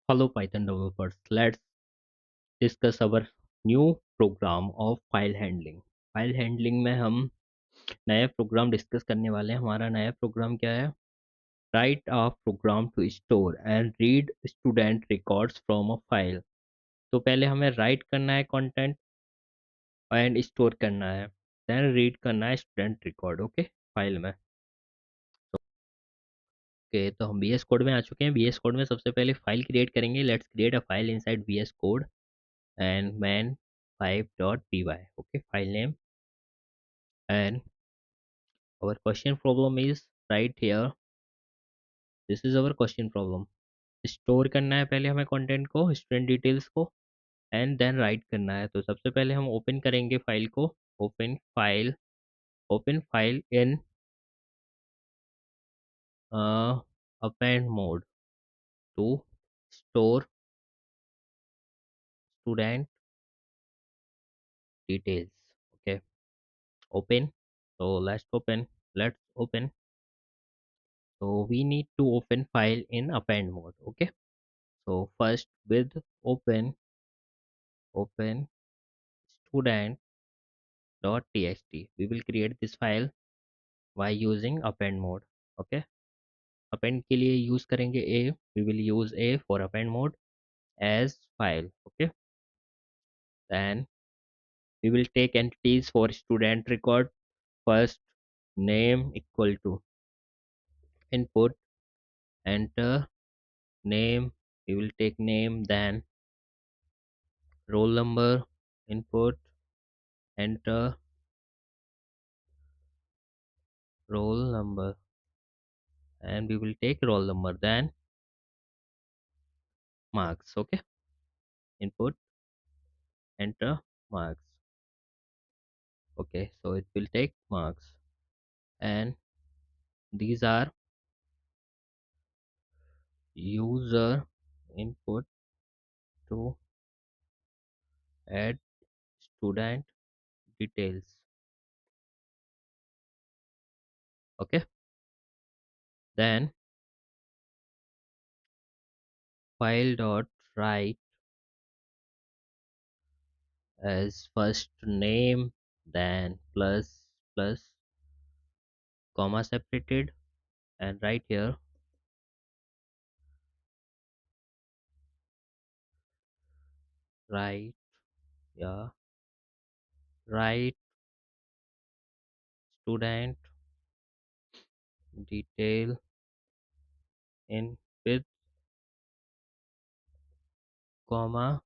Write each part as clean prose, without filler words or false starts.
Hello Python developers, let's discuss our new program of file handling. File handling में हम नया programme discuss करने वाले हैं. हमारा नया प्रोग्राम क्या है? Write a program to store and read student records from a file. तो पहले हमें राइट करना है कंटेंट एंड स्टोर करना है, देन रीड करना है स्टूडेंट रिकॉर्ड. ओके, फाइल में. ओके, तो हम VS कोड में आ चुके हैं. VS कोड में सबसे पहले फाइल क्रिएट करेंगे. Let's create a file inside VS code and man5.py. Okay, file name. And our question problem is right here. This is our question problem. Store करना है पहले हमें कंटेंट को, स्टूडेंट डिटेल्स को, एंड देन राइट करना है. तो सबसे पहले हम ओपन करेंगे फाइल को. Open file. Open file in append mode to store student details. Okay, open. So let's open. So we need to open file in append mode. Okay, so first with open student.txt we will create this file by using append mode. Okay, append के लिए use करेंगे a. We will use a for append mode as file. Okay, then we will take entities for student record. First, name equal to input, enter name. We will take name, then roll number, input, enter roll number, and we will take roll number, then marks. Okay, input, enter marks. Okay, so it will take marks, and these are user input to add student details. Okay, then file dot write as first name, then plus comma separated, and right here write, yeah, write student detail in with comma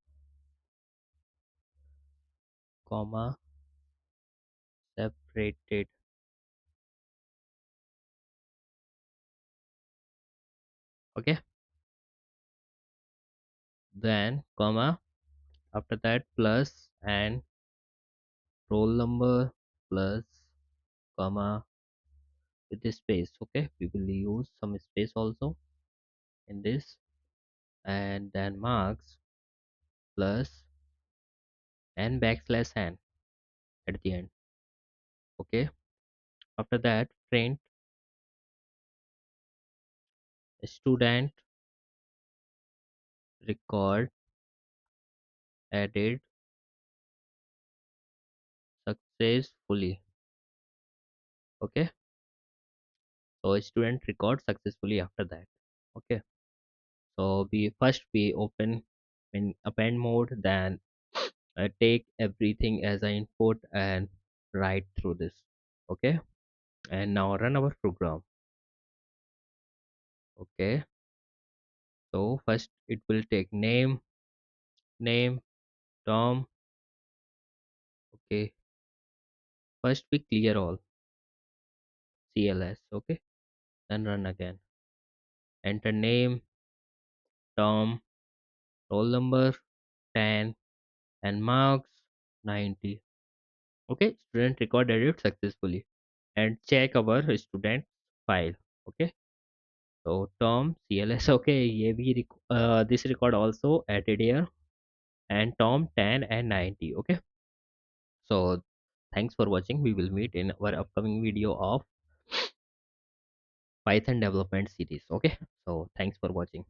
separated. Okay, then comma, after that plus and roll number plus comma with the space. Okay, we will use some space also in this, and then marks plus and backslash n at the end. Okay, after that print student record added successfully. Okay, so student record successfully after that. Okay, so we open in append mode, then take everything as an input and write through this. Okay, and now run our program. Okay, so first it will take name Tom. Okay, first we clear all CLS. Okay, then run again. Enter name Tom, roll number 10, and marks 90. Okay, student record edit successfully, and check our student file. Okay, so Tom CLS. Okay, ये भी this record also added here, and Tom 10 and 90. Okay, so thanks for watching. We will meet in our upcoming video of Python development series. Okay, so thanks for watching.